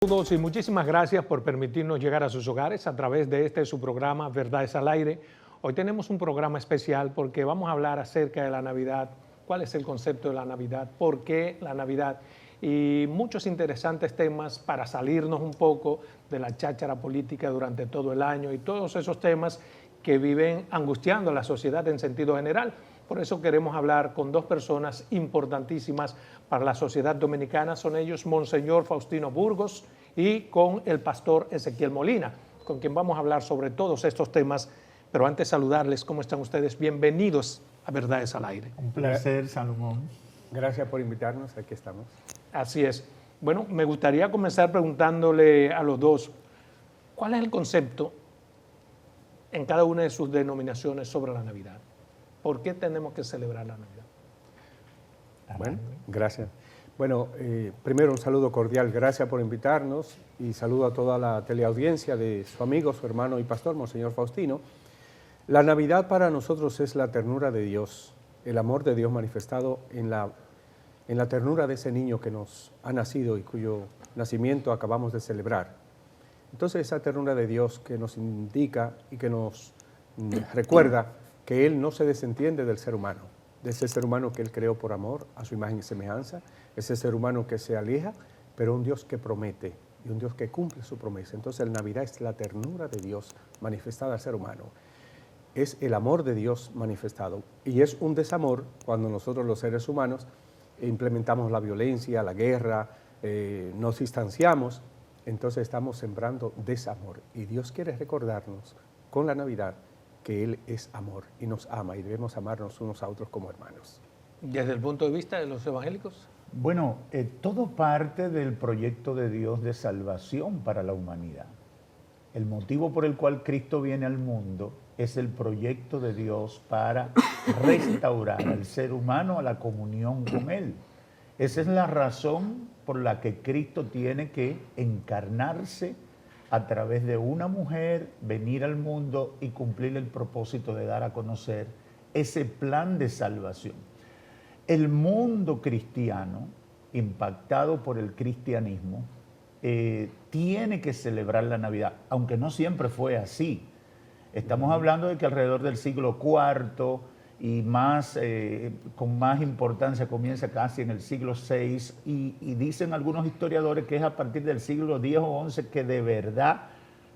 Saludos y muchísimas gracias por permitirnos llegar a sus hogares a través de su programa Verdades al Aire. Hoy tenemos un programa especial porque vamos a hablar acerca de la Navidad, cuál es el concepto de la Navidad, por qué la Navidad y muchos interesantes temas para salirnos un poco de la cháchara política durante todo el año y todos esos temas que viven angustiando a la sociedad en sentido general. Por eso queremos hablar con dos personas importantísimas para la sociedad dominicana. Son ellos Monseñor Faustino Burgos y con el pastor Ezequiel Molina, con quien vamos a hablar sobre todos estos temas. Pero antes saludarles, ¿cómo están ustedes? Bienvenidos a Verdades al Aire. Un placer, Salomón. Gracias por invitarnos, aquí estamos. Así es. Bueno, me gustaría comenzar preguntándole a los dos, ¿cuál es el concepto en cada una de sus denominaciones sobre la Navidad? ¿Por qué tenemos que celebrar la Navidad? Bueno, gracias. Bueno, primero un saludo cordial, gracias por invitarnos y saludo a toda la teleaudiencia de su amigo, su hermano y pastor, Monseñor Faustino. La Navidad para nosotros es la ternura de Dios, el amor de Dios manifestado en la ternura de ese niño que nos ha nacido y cuyo nacimiento acabamos de celebrar. Entonces esa ternura de Dios que nos indica y que nos recuerda que Él no se desentiende del ser humano, de ese ser humano que Él creó por amor, a su imagen y semejanza, ese ser humano que se aleja, pero un Dios que promete y un Dios que cumple su promesa. Entonces la Navidad es la ternura de Dios manifestada al ser humano, es el amor de Dios manifestado y es un desamor cuando nosotros los seres humanos implementamos la violencia, la guerra, nos distanciamos, entonces estamos sembrando desamor y Dios quiere recordarnos con la Navidad que Él es amor y nos ama y debemos amarnos unos a otros como hermanos. Desde el punto de vista de los evangélicos. Bueno, todo parte del proyecto de Dios de salvación para la humanidad. El motivo por el cual Cristo viene al mundo es el proyecto de Dios para restaurar al ser humano a la comunión con Él. Esa es la razón por la que Cristo tiene que encarnarse a través de una mujer, venir al mundo y cumplir el propósito de dar a conocer ese plan de salvación. El mundo cristiano, impactado por el cristianismo, tiene que celebrar la Navidad, aunque no siempre fue así. Estamos hablando de que alrededor del siglo IV y más, con más importancia comienza casi en el siglo VI y dicen algunos historiadores que es a partir del siglo X o XI que de verdad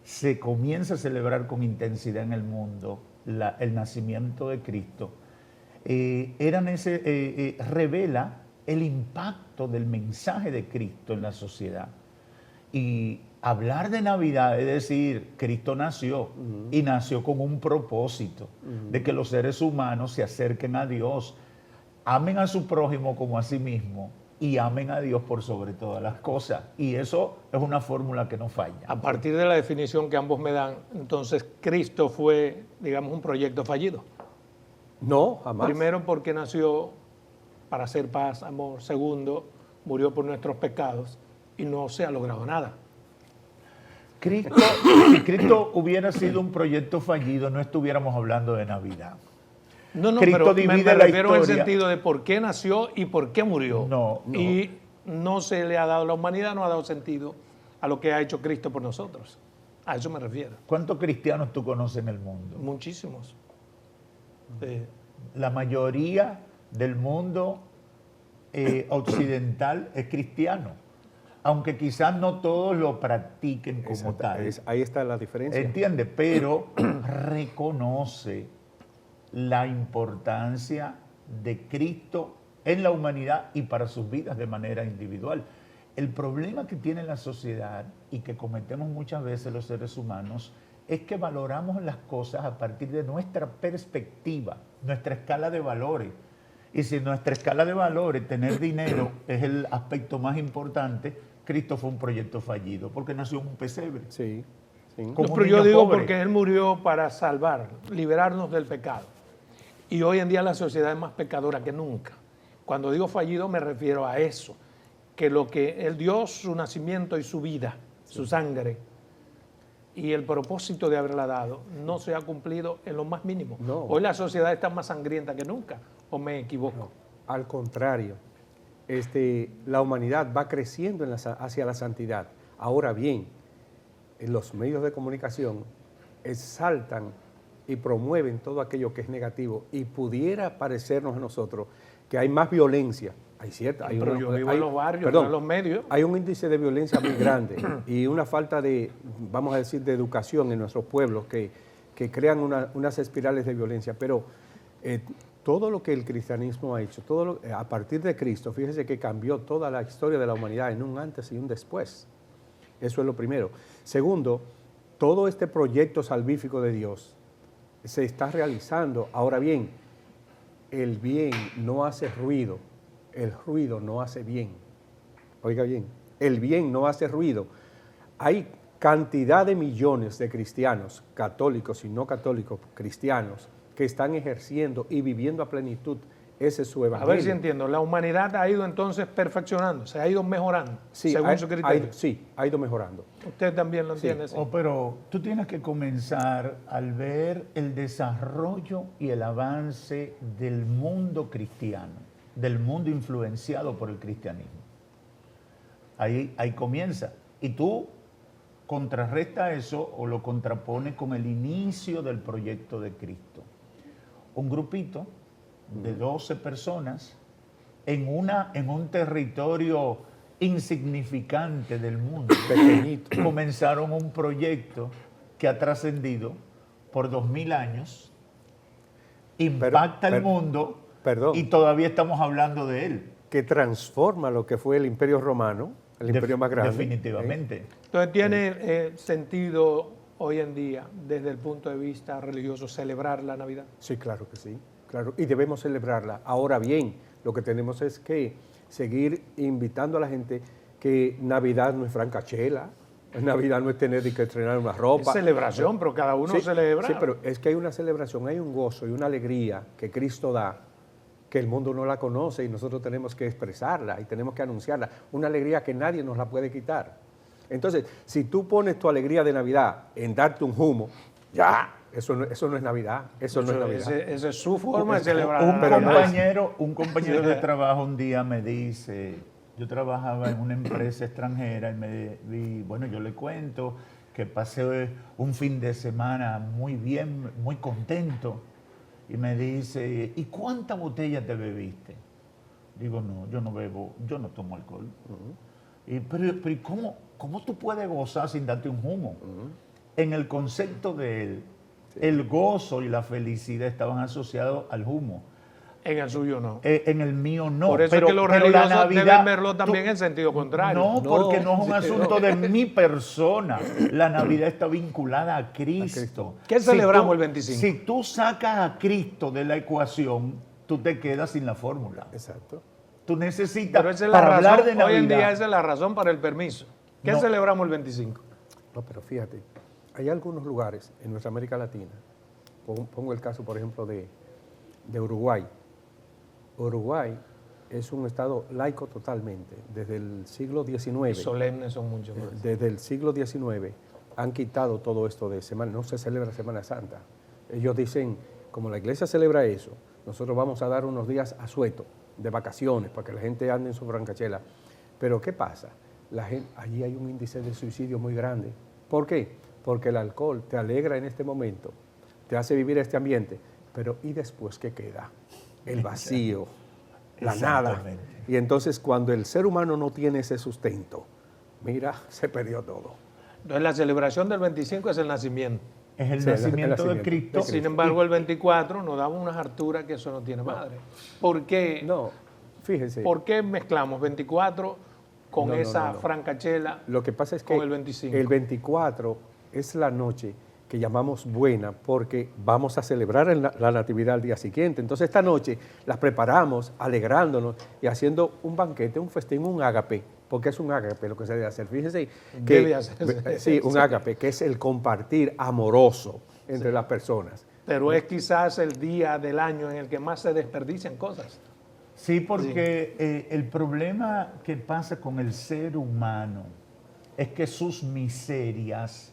se comienza a celebrar con intensidad en el mundo el nacimiento de Cristo. Revela el impacto del mensaje de Cristo en la sociedad. Y hablar de Navidad es decir, Cristo nació y nació con un propósito de que los seres humanos se acerquen a Dios, amen a su prójimo como a sí mismo y amen a Dios por sobre todas las cosas. Y eso es una fórmula que no falla. A partir de la definición que ambos me dan, entonces Cristo fue, digamos, un proyecto fallido. No, jamás. Primero porque nació para hacer paz, amor. Segundo, murió por nuestros pecados y no se ha logrado nada. Si Cristo hubiera sido un proyecto fallido, no estuviéramos hablando de Navidad. No, Cristo pero divide me la refiero en el historia. sentido de por qué nació y por qué murió. No. Y no se le ha dado, la humanidad no ha dado sentido a lo que ha hecho Cristo por nosotros. A eso me refiero. ¿Cuántos cristianos tú conoces en el mundo? Muchísimos. La mayoría del mundo occidental es cristiano, aunque quizás no todos lo practiquen como tal. Ahí está la diferencia. ¿Entiende? Pero reconoce la importancia de Cristo en la humanidad y para sus vidas de manera individual. El problema que tiene la sociedad y que cometemos muchas veces los seres humanos es que valoramos las cosas a partir de nuestra perspectiva, nuestra escala de valores. Y si nuestra escala de valores, tener dinero, es el aspecto más importante, Cristo fue un proyecto fallido, porque nació en un pesebre. Sí. No, pero yo digo porque Él murió para salvar, liberarnos del pecado. Y hoy en día la sociedad es más pecadora que nunca. Cuando digo fallido me refiero a eso, que lo que Él dio, su nacimiento y su vida, su sangre, y el propósito de haberla dado no se ha cumplido en lo más mínimo. No. Hoy la sociedad está más sangrienta que nunca, ¿o me equivoco? No, al contrario, la humanidad va creciendo hacia la santidad. Ahora bien, en los medios de comunicación exaltan y promueven todo aquello que es negativo y pudiera parecernos a nosotros que hay más violencia. Hay cierta, hay Pero una- yo vivo hay- en los barrios, perdón, no en los medios. hay un índice de violencia muy grande y una falta de, vamos a decir, de educación en nuestros pueblos que crean unas espirales de violencia. Pero todo lo que el cristianismo ha hecho, a partir de Cristo, fíjese que cambió toda la historia de la humanidad en un antes y un después. Eso es lo primero. Segundo, todo este proyecto salvífico de Dios se está realizando. Ahora bien, el bien no hace ruido, el ruido no hace bien. Oiga bien, el bien no hace ruido. Hay cantidad de millones de cristianos, católicos y no católicos, cristianos, que están ejerciendo y viviendo a plenitud ese es su A evangelio. ver si entiendo, la humanidad ha ido entonces perfeccionando, se ha ido mejorando, Sí, según su criterio. sí, ha ido mejorando. Usted también lo entiende, sí. Pero tú tienes que comenzar al ver el desarrollo y el avance del mundo cristiano, del mundo influenciado por el cristianismo. Ahí comienza. Y tú contrarresta eso o lo contrapones con el inicio del proyecto de Cristo. Un grupito de 12 personas en un territorio insignificante del mundo, Pequeñito. comenzaron un proyecto que ha trascendido por 2000 años, impacta el mundo perdón. y todavía estamos hablando de él. Que transforma lo que fue el Imperio Romano, el imperio más grande. Definitivamente. Entonces tiene sentido hoy en día, desde el punto de vista religioso, celebrar la Navidad. Sí, claro que sí, claro, y debemos celebrarla. Ahora bien, lo que tenemos es que seguir invitando a la gente que Navidad no es francachela, Navidad no es tener que estrenar una ropa. Es celebración, pero cada uno Sí, celebra. Sí, pero es que hay una celebración, hay un gozo y una alegría que Cristo da, que el mundo no la conoce y nosotros tenemos que expresarla y tenemos que anunciarla. Una alegría que nadie nos la puede quitar. Entonces, si tú pones tu alegría de Navidad en darte un humo, ya, eso no es Navidad, eso no es Navidad. Esa es su forma de celebrar. Un compañero de trabajo un día me dice, yo trabajaba en una empresa extranjera y bueno, yo le cuento que pasé un fin de semana muy bien, muy contento. Y me dice, ¿y cuántas botellas te bebiste? Digo, no, yo no bebo, yo no tomo alcohol. Pero ¿y cómo tú puedes gozar sin darte un humo? En el concepto de él, el gozo y la felicidad estaban asociados al humo. En el suyo no. En el mío no. Por eso pero, es que los pero la religiosos Navidad, deben verlo también en sentido contrario. No, porque no es un asunto de mi persona. La Navidad está vinculada a Cristo. ¿Qué celebramos el 25? Si tú sacas a Cristo de la ecuación, tú te quedas sin la fórmula. Exacto. Tú necesitas, Pero esa es la para hablar razón, de Navidad. hoy en día esa es la razón para el permiso. ¿Qué No. celebramos el 25? No, pero fíjate, hay algunos lugares en nuestra América Latina, pongo el caso, por ejemplo, de Uruguay. Uruguay es un estado laico totalmente, desde el siglo XIX. Solemnes son mucho más. Desde el siglo XIX han quitado todo esto de semana, no se celebra Semana Santa. Ellos dicen, como la iglesia celebra eso, nosotros vamos a dar unos días asueto, de vacaciones, para que la gente ande en su francachela. Pero ¿qué pasa? Allí hay un índice de suicidio muy grande. ¿Por qué? Porque el alcohol te alegra en este momento, te hace vivir este ambiente, pero ¿y después qué queda? El vacío, la nada. Y entonces cuando el ser humano no tiene ese sustento, mira, se perdió todo. Entonces la celebración del 25 es el nacimiento. Es el Sí, nacimiento de Cristo. Sin embargo, el 24 nos daba unas harturas que eso no tiene madre. ¿Por qué? No, fíjese. ¿Por qué mezclamos 24 con esa No. francachela? Lo que pasa es que con el 25. el 24 es la noche que llamamos buena porque vamos a celebrar la Natividad al día siguiente. Entonces esta noche las preparamos alegrándonos y haciendo un banquete, un festín, un ágape, porque es un ágape lo que se debe hacer. Fíjense que Debe hacerse. sí, un ágape, que es el compartir amoroso entre las personas. Pero es quizás el día del año en el que más se desperdician cosas. Sí, porque el problema que pasa con el ser humano es que sus miserias,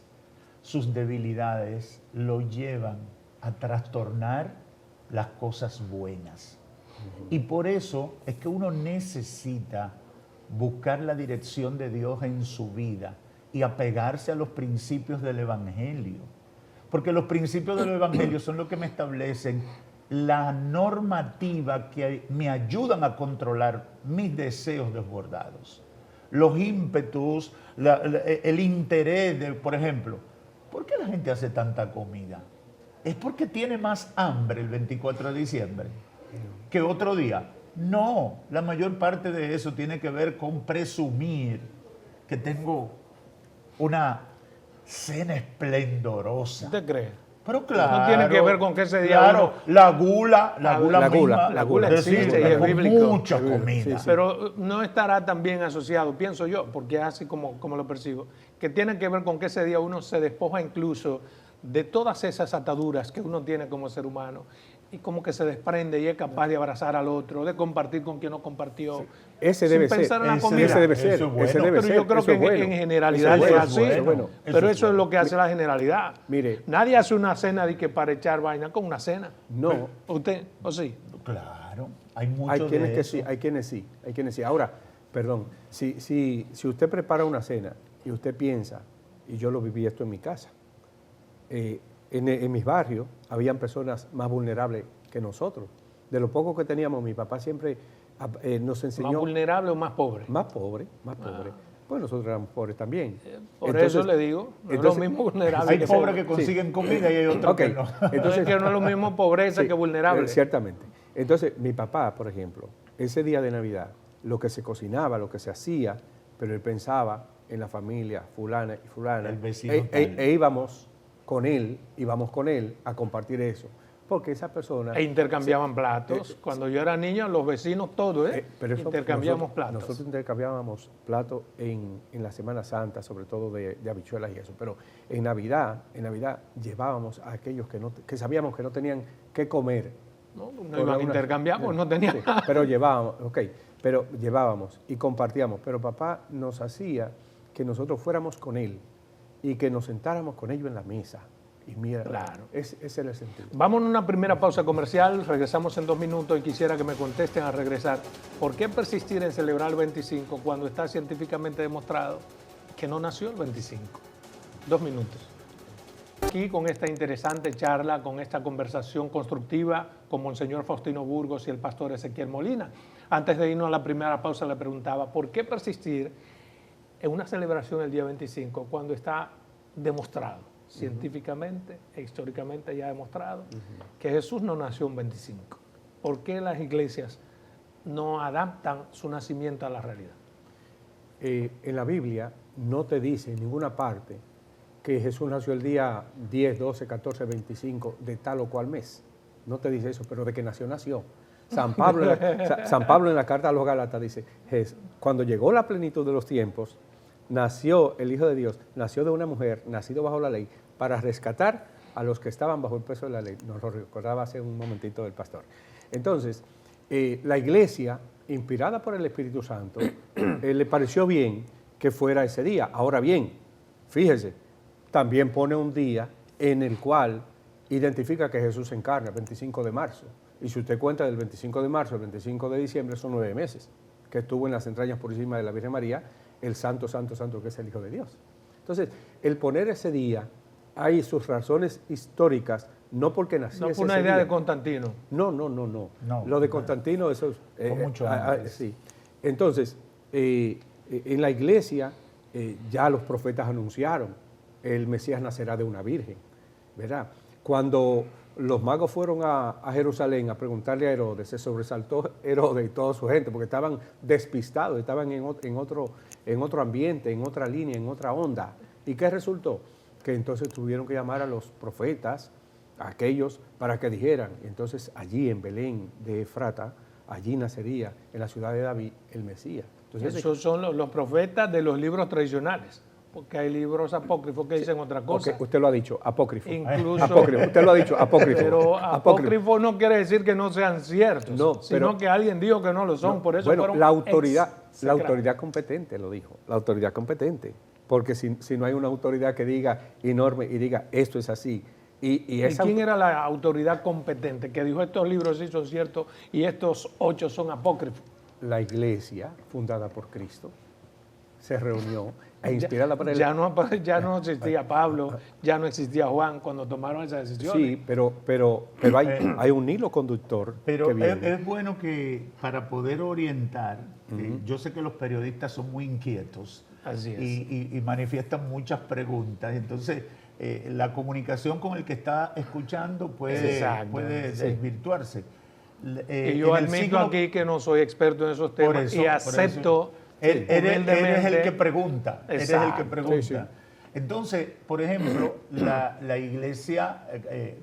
sus debilidades lo llevan a trastornar las cosas buenas. Y por eso es que uno necesita buscar la dirección de Dios en su vida y apegarse a los principios del Evangelio. Porque los principios del Evangelio son los que me establecen la normativa que me ayudan a controlar mis deseos desbordados. Los ímpetus, el interés de, por ejemplo, ¿por qué la gente hace tanta comida? ¿Es porque tiene más hambre el 24 de diciembre que otro día? No, la mayor parte de eso tiene que ver con presumir que tengo una cena esplendorosa. ¿Usted cree? Pero claro. No tiene que ver con que ese día claro, la gula misma, la gula existe decir, y es con bíblico. mucha comida. Sí. Pero no estará también asociado, pienso yo, porque es así como lo percibo, que tiene que ver con que ese día uno se despoja incluso de todas esas ataduras que uno tiene como ser humano y como que se desprende y es capaz de abrazar al otro, de compartir con quien no compartió. Sí. Ese debe ser. Pensar en la comida. Ese debe ser. Eso es bueno. Ese debe Pero ser. yo creo Eso que es bueno. en generalidad Eso es bueno. así. Eso es bueno. Pero eso es lo que hace la generalidad. Mire. Nadie hace una cena de que para echar vaina con una cena. No. ¿Usted? ¿O sí? Claro, hay mucho Hay quienes de que eso. sí, hay quienes sí. Ahora, perdón, si usted prepara una cena y usted piensa, y yo lo viví esto en mi casa, en mis barrios habían personas más vulnerables que nosotros. De lo poco que teníamos, mi papá siempre nos enseñó... ¿Más vulnerable o más pobre? Más pobre. Pues nosotros éramos pobres también. Por Entonces, eso le digo, no es lo mismo vulnerable. Hay pobres que consiguen comida y hay otros que no. Entonces, que no es lo mismo pobreza sí, que vulnerable. Ciertamente. Entonces, mi papá, por ejemplo, ese día de Navidad, lo que se cocinaba, lo que se hacía, pero él pensaba en la familia fulana y fulana. El vecino íbamos con él a compartir eso. Porque esas personas... E intercambiaban platos. Cuando yo era niño, los vecinos todos, pero eso, intercambiamos platos. Nosotros intercambiábamos platos en la Semana Santa, sobre todo de habichuelas y eso. Pero en Navidad llevábamos a aquellos que sabíamos que no tenían qué comer. No iban a intercambiar, pues no tenían nada. Pero llevábamos y compartíamos. Pero papá nos hacía que nosotros fuéramos con él y que nos sentáramos con ellos en la mesa. Y mira, claro. Ese era el sentido. Vamos a una primera pausa comercial, regresamos en 2 minutos y quisiera que me contesten al regresar. ¿Por qué persistir en celebrar el 25 cuando está científicamente demostrado que no nació el 25? 2 minutos. Aquí con esta interesante charla, con esta conversación constructiva con Monseñor Faustino Burgos y el pastor Ezequiel Molina. Antes de irnos a la primera pausa le preguntaba, ¿por qué persistir en una celebración el día 25 cuando está demostrado? Científicamente e históricamente ya demostrado que Jesús no nació un 25. ¿Por qué las iglesias no adaptan su nacimiento a la realidad? En la Biblia no te dice en ninguna parte que Jesús nació el día 10, 12, 14, 25 de tal o cual mes. No te dice eso, pero de que nació. San Pablo en la carta a los Gálatas dice, cuando llegó la plenitud de los tiempos, nació el Hijo de Dios, nació de una mujer, nacido bajo la ley, para rescatar a los que estaban bajo el peso de la ley. Nos lo recordaba hace un momentito el pastor. Entonces, la iglesia, inspirada por el Espíritu Santo, le pareció bien que fuera ese día. Ahora bien, fíjese, también pone un día en el cual identifica que Jesús se encarna, el 25 de marzo. Y si usted cuenta del 25 de marzo al 25 de diciembre, son 9 meses que estuvo en las entrañas purísimas de la Virgen María, el santo, santo, santo que es el Hijo de Dios. Entonces, el poner ese día, hay sus razones históricas, no porque nació ese día. No fue una idea de Constantino. No. Lo de Constantino, eso es... mucho antes. Sí. Entonces, en la iglesia ya los profetas anunciaron, el Mesías nacerá de una virgen, ¿verdad? Cuando los magos fueron a Jerusalén a preguntarle a Herodes, se sobresaltó Herodes y toda su gente, porque estaban despistados, estaban en otro ambiente, en otra línea, en otra onda. ¿Y qué resultó? Que entonces tuvieron que llamar a los profetas, a aquellos, para que dijeran. Entonces allí en Belén de Efrata, allí nacería, en la ciudad de David, el Mesías. Entonces, esos son los profetas de los libros tradicionales. Porque hay libros apócrifos que dicen otra cosa. Okay, usted lo ha dicho, apócrifo. Incluso, apócrifo, usted lo ha dicho, apócrifo. Pero apócrifo no quiere decir que no sean ciertos, no, sino que alguien dijo que no lo son, por eso bueno, fueron la autoridad competente lo dijo, la autoridad competente. Porque si no hay una autoridad que diga enorme y diga esto es así. ¿Y quién era la autoridad competente que dijo estos libros sí son ciertos y estos 8 son apócrifos? La iglesia fundada por Cristo se reunió e inspirada para él. Ya no existía Pablo, ya no existía Juan cuando tomaron esa decisión. Sí, pero hay un hilo conductor Pero que viene. es bueno que para poder orientar, yo sé que los periodistas son muy inquietos. Así es. Y manifiestan muchas preguntas. Entonces, la comunicación con el que está escuchando puede desvirtuarse. Y yo admito aquí que no soy experto en esos temas y acepto. Eres el que pregunta. Eres el que pregunta. Sí, sí. Entonces, por ejemplo, la iglesia,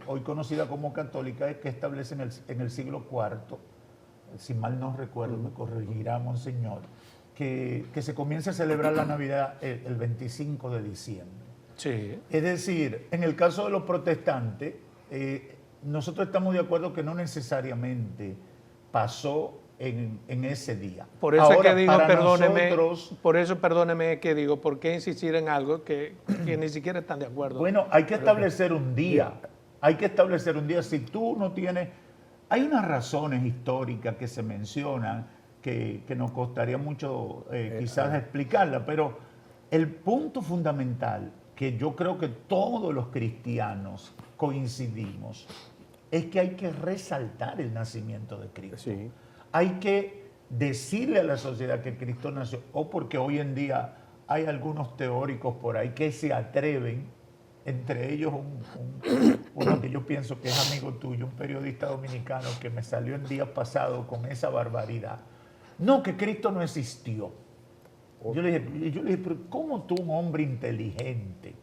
hoy conocida como católica, es que establece en el siglo IV, si mal no recuerdo, me corregirá Monseñor, que se comienza a celebrar la Navidad el 25 de diciembre. Sí. Es decir, en el caso de los protestantes, nosotros estamos de acuerdo que no necesariamente pasó en ese día. Por eso Ahora, es que digo, perdóneme, que digo, ¿por qué insistir en algo que ni siquiera están de acuerdo? Bueno, hay que establecer un día. Hay que establecer un día. Si tú no tienes... Hay unas razones históricas que se mencionan que nos costaría mucho quizás explicarlas, pero el punto fundamental que yo creo que todos los cristianos coincidimos es que hay que resaltar el nacimiento de Cristo. Sí. Hay que decirle a la sociedad que Cristo nació, o porque hoy en día hay algunos teóricos por ahí que se atreven, entre ellos uno que yo pienso que es amigo tuyo, un periodista dominicano que me salió el día pasado con esa barbaridad. No, que Cristo no existió. Yo le dije, pero ¿cómo tú, un hombre inteligente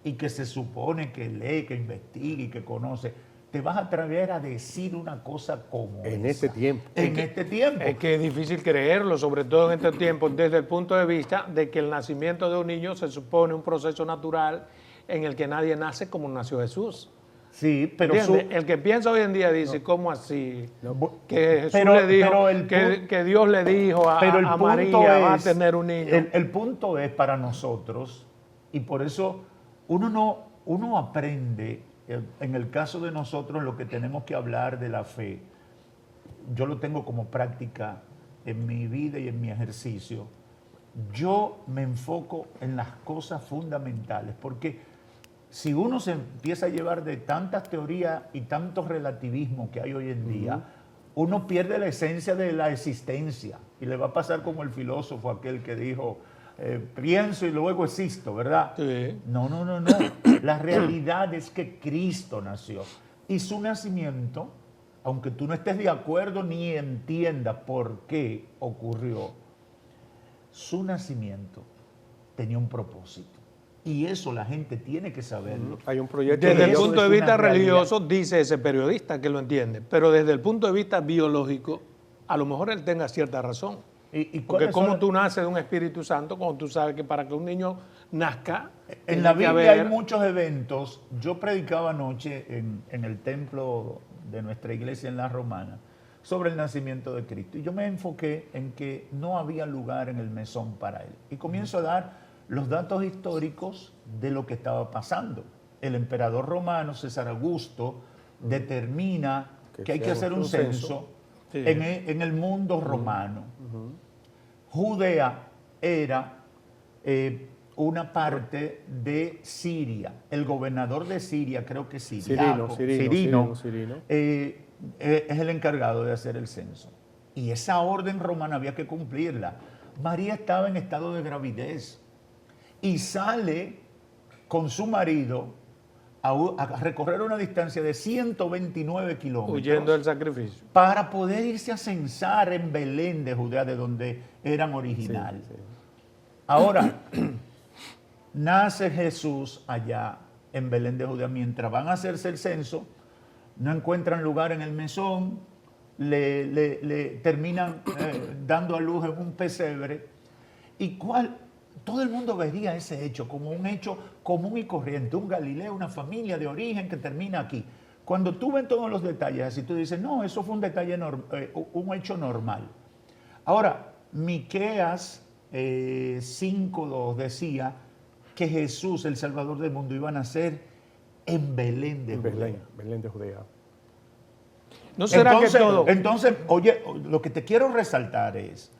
y que se supone que lee, que investiga y que conoce, te vas a atrever a decir una cosa como en esa? este tiempo? Este tiempo. Es que es difícil creerlo, sobre todo en este tiempo, desde el punto de vista de que el nacimiento de un niño se supone un proceso natural en el que nadie nace como nació Jesús. Sí, pero el que piensa hoy en día dice, ¿cómo así? No. Que Jesús Pero- le dijo, pero el que Dios le dijo a Pero el punto María, va a es- tener un niño. El punto es para nosotros, y por eso uno aprende, en el caso de nosotros, lo que tenemos que hablar de la fe. Yo lo tengo como práctica en mi vida y en mi ejercicio. Yo me enfoco en las cosas fundamentales, porque si uno se empieza a llevar de tantas teorías y tantos relativismos que hay hoy en día, uno pierde la esencia de la existencia y le va a pasar como el filósofo aquel que dijo, pienso y luego existo, ¿verdad? Sí. No. La realidad es que Cristo nació y su nacimiento, aunque tú no estés de acuerdo ni entiendas por qué ocurrió, su nacimiento tenía un propósito. Y eso la gente tiene que saberlo. Hay un proyecto Desde el eso punto de es vista una realidad. religioso, dice ese periodista que lo entiende, pero desde el punto de vista biológico, a lo mejor él tenga cierta razón. ¿Y Porque cuáles como son- tú naces de un Espíritu Santo, cuando tú sabes que para que un niño nazca, En tiene la que Biblia hay haber- muchos eventos. Yo predicaba anoche en el templo de nuestra iglesia en La Romana sobre el nacimiento de Cristo. Y yo me enfoqué en que no había lugar en el mesón para él. Y comienzo a dar los datos históricos de lo que estaba pasando. El emperador romano, César Augusto, determina que hay que hacer un censo Sí. en el mundo romano. Judea era una parte de Siria. El gobernador de Siria, creo que Cirino. es el encargado de hacer el censo. Y esa orden romana había que cumplirla. María estaba en estado de gravidez y sale con su marido a recorrer una distancia de 129 kilómetros huyendo del sacrificio. para poder irse a censar en Belén de Judea, de donde eran originales. Sí. Ahora, nace Jesús allá en Belén de Judea. Mientras van a hacerse el censo, no encuentran lugar en el mesón, le terminan dando a luz en un pesebre. ¿Y todo el mundo vería ese hecho como un hecho común y corriente, un Galileo, una familia de origen que termina aquí. Cuando tú ves todos los detalles así, tú dices, no, eso fue un un hecho normal. Ahora, Miqueas 5:2 decía que Jesús, el Salvador del mundo, iba a nacer en Belén de Judea. Belén de Judea. ¿No será que todo? Entonces, oye, lo que te quiero resaltar es,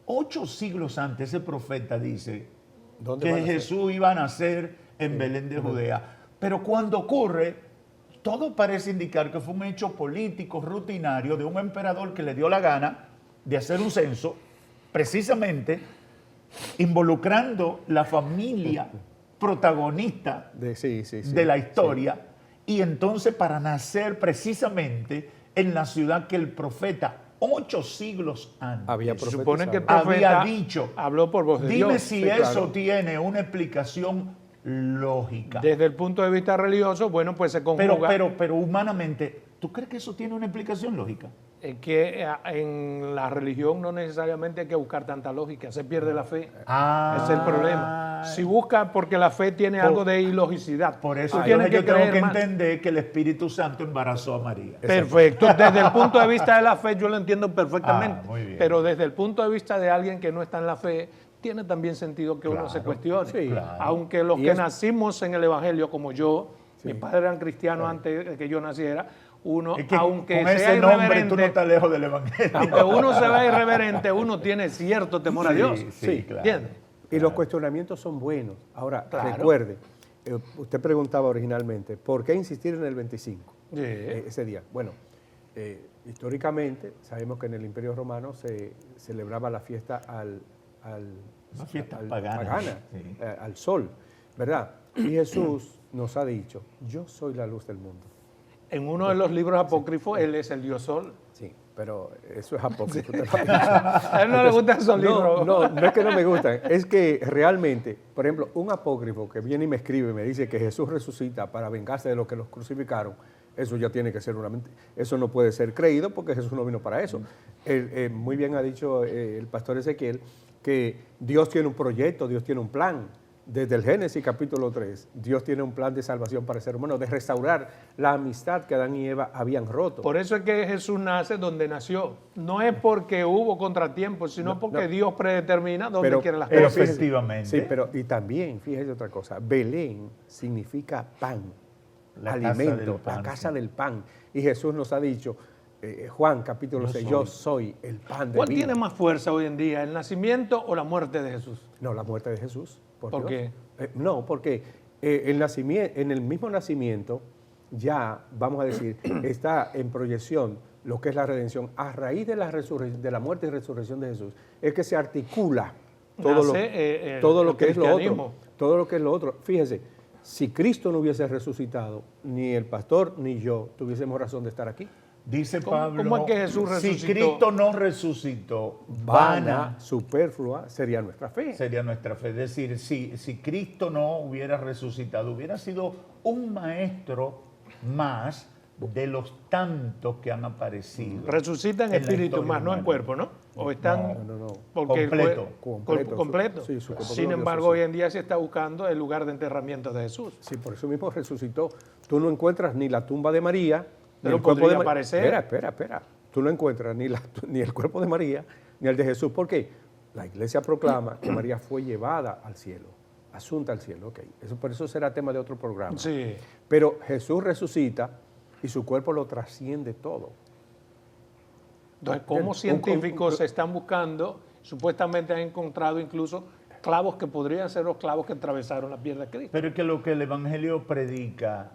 8 siglos antes, ese profeta dice ¿Dónde va a que nacer? Jesús iba a nacer en Belén de Judea. Pero cuando ocurre, todo parece indicar que fue un hecho político rutinario de un emperador que le dio la gana de hacer un censo, precisamente involucrando la familia protagonista Sí. de la historia, y entonces para nacer precisamente en la ciudad que el profeta 8 siglos antes Había Se supone que el profetizado. profeta había dicho. habló por voz de Dime Dios. si Sí, eso claro. tiene una explicación lógica. Desde el punto de vista religioso, bueno, pues se conjuga Pero humanamente, ¿tú crees que eso tiene una explicación lógica? que en la religión no necesariamente hay que buscar tanta lógica, se pierde la fe. Ah. Ese es el problema. Si busca, porque la fe tiene algo de ilogicidad. Por eso Tú entonces tienes yo tengo creer que más. entender que el Espíritu Santo embarazó a María. Perfecto. Desde el punto de vista de la fe yo lo entiendo perfectamente. Muy bien. Pero desde el punto de vista de alguien que no está en la fe, tiene también sentido que uno Claro, se cuestione. sí. Claro. Aunque los Y que es- nacimos en el Evangelio, como yo, mis padres eran cristianos antes de que yo naciera, uno, Es que aunque con sea ese nombre tú no irreverente, estás lejos del Evangelio. aunque uno se vea irreverente, uno tiene cierto temor a Dios. Sí, claro. ¿Entiendes? Y los cuestionamientos son buenos. Ahora, Claro. recuerde, usted preguntaba originalmente, ¿por qué insistir en el 25? Sí. Ese día. Bueno, históricamente sabemos que en el Imperio Romano se celebraba la fiesta Una fiesta al pagana, sí. al sol, ¿verdad? Y Jesús nos ha dicho, yo soy la luz del mundo. En uno de los libros apócrifos, él es el Dios Sol. Sí, pero eso es apócrifo. usted lo ha dicho. A él no le gustan esos libros. No es que no me gustan, es que realmente, por ejemplo, un apócrifo que viene y me escribe y me dice que Jesús resucita para vengarse de los que los crucificaron, eso ya tiene que ser una mentira. Eso no puede ser creído porque Jesús no vino para eso. Muy bien ha dicho el pastor Ezequiel que Dios tiene un proyecto, Dios tiene un plan. Desde el Génesis capítulo 3, Dios tiene un plan de salvación para el ser humano, de restaurar la amistad que Adán y Eva habían roto. Por eso es que Jesús nace donde nació. No es porque hubo contratiempos, sino porque Dios predetermina dónde quiere las pero cosas. fíjese, efectivamente. Sí, pero y también, fíjese otra cosa, Belén significa pan, La casa alimento, del pan, la casa sí. del pan. Y Jesús nos ha dicho, Juan capítulo 6, yo soy el pan de ¿Cuál vida. tiene más fuerza hoy en día, el nacimiento o la muerte de Jesús? No, la muerte de Jesús. ¿Por Dios. qué? No, porque en el mismo nacimiento ya, vamos a decir, está en proyección lo que es la redención. A raíz de de la muerte y resurrección de Jesús, es que se articula todo Nace, todo lo el que es lo cristianismo. otro. Todo lo que es lo otro. Fíjese, si Cristo no hubiese resucitado, ni el pastor ni yo tuviésemos razón de estar aquí. Dice ¿Cómo- Pablo, cómo es que Jesús si resucitó? Cristo no resucitó, Vana, superflua sería nuestra fe. sería nuestra fe. Es decir, si Cristo no hubiera resucitado, hubiera sido un maestro más de los tantos que han aparecido. Resucita en la espíritu, historia más no en humana. cuerpo, ¿no? O están No. porque el Completo. completo. Sí, su cuerpo Sin glorioso, embargo, sí. hoy en día se está buscando el lugar de enterramiento de Jesús. Sí, por eso mismo resucitó. Tú no encuentras ni la tumba de María, ni Pero el cuerpo podría de aparecer. Espera. Tú no encuentras ni el cuerpo de María, ni el de Jesús. ¿Por qué? La iglesia proclama que María fue llevada al cielo, asunta al cielo. Ok, por eso será tema de otro programa. Sí. Pero Jesús resucita y su cuerpo lo trasciende todo. Entonces, ¿cómo científicos se están buscando? Supuestamente han encontrado incluso clavos que podrían ser los clavos que atravesaron la piel de Cristo. Pero es que lo que el Evangelio predica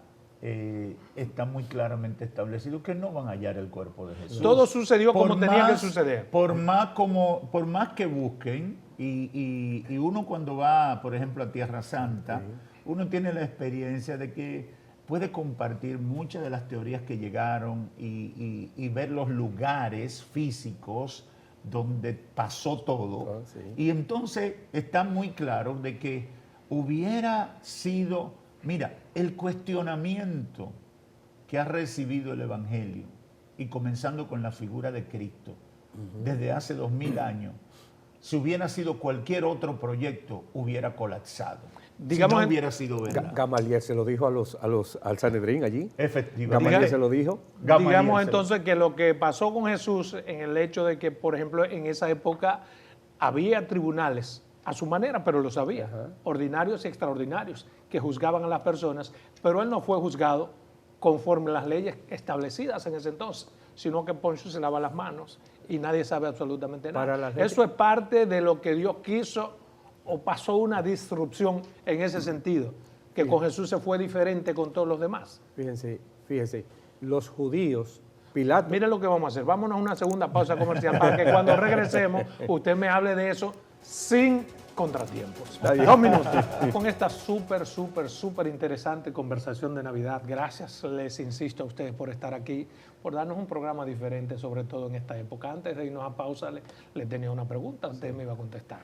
está muy claramente establecido, que no van a hallar el cuerpo de Jesús. Todo sucedió como Por tenía que más- suceder. Por más que busquen, y uno cuando va, por ejemplo, a Tierra Santa, uno tiene la experiencia de que puede compartir muchas de las teorías que llegaron y ver los lugares físicos donde pasó todo. Ah, sí. Y entonces está muy claro de que hubiera sido, mira, el cuestionamiento que ha recibido el Evangelio, y comenzando con la figura de Cristo, desde hace 2000 años, si hubiera sido cualquier otro proyecto, hubiera colapsado. Digamos si no en- hubiera sido verdad. Gamaliel se lo dijo al Sanedrín allí. Efectivamente. Gamaliel se lo dijo. Gamaliel Digamos se lo- entonces que lo que pasó con Jesús en el hecho de que, por ejemplo, en esa época había tribunales a su manera, pero los había, ordinarios y extraordinarios, que juzgaban a las personas, pero él no fue juzgado conforme las leyes establecidas en ese entonces, sino que Poncio se lava las manos y nadie sabe absolutamente Para nada. la gente- Eso es parte de lo que Dios quiso o pasó una disrupción en ese sentido, que con Jesús se fue diferente con todos los demás? Fíjense, los judíos, Pilato... Mire lo que vamos a hacer, vámonos a una segunda pausa comercial para que cuando regresemos usted me hable de eso sin contratiempos. 2 minutos con esta súper interesante conversación de Navidad. Gracias, les insisto a ustedes por estar aquí, por darnos un programa diferente, sobre todo en esta época. Antes de irnos a pausa, le tenía una pregunta, usted me iba a contestar.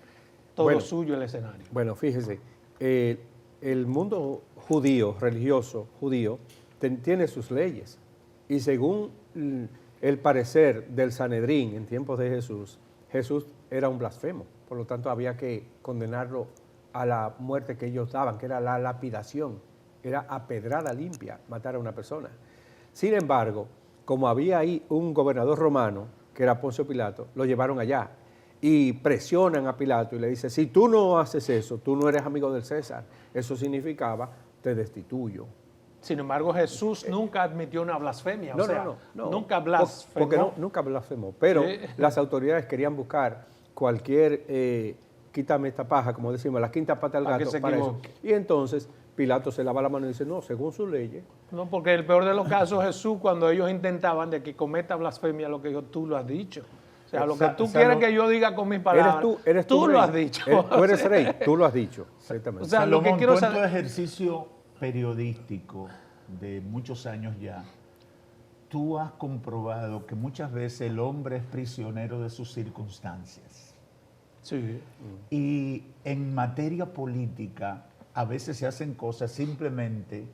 Todo suyo el escenario. Bueno, fíjese, el mundo judío, religioso judío, tiene sus leyes. Y según el parecer del Sanedrín en tiempos de Jesús, Jesús era un blasfemo. Por lo tanto, había que condenarlo a la muerte que ellos daban, que era la lapidación. Era a pedrada limpia matar a una persona. Sin embargo, como había ahí un gobernador romano, que era Poncio Pilato, lo llevaron allá. Y presionan a Pilato y le dicen, si tú no haces eso, tú no eres amigo del César. Eso significaba, te destituyo. Sin embargo, Jesús nunca admitió una blasfemia. No. Nunca blasfemó. Porque nunca blasfemó. Pero las autoridades querían buscar cualquier, quítame esta paja, como decimos, la quinta pata al gato para eso. Y entonces Pilato se lava la mano y dice, no, según sus leyes. No, porque el peor de los casos, Jesús, cuando ellos intentaban de que cometa blasfemia, lo que dijo, tú lo has dicho. O sea, lo que tú quieres que yo diga con mis palabras, eres tú rey. Lo has dicho. Tú eres rey, tú lo has dicho. Exactamente. O sea, Salomón, lo que quiero tú en tu saber... ejercicio periodístico de muchos años ya, tú has comprobado que muchas veces el hombre es prisionero de sus circunstancias. Sí. Y en materia política, a veces se hacen cosas simplemente,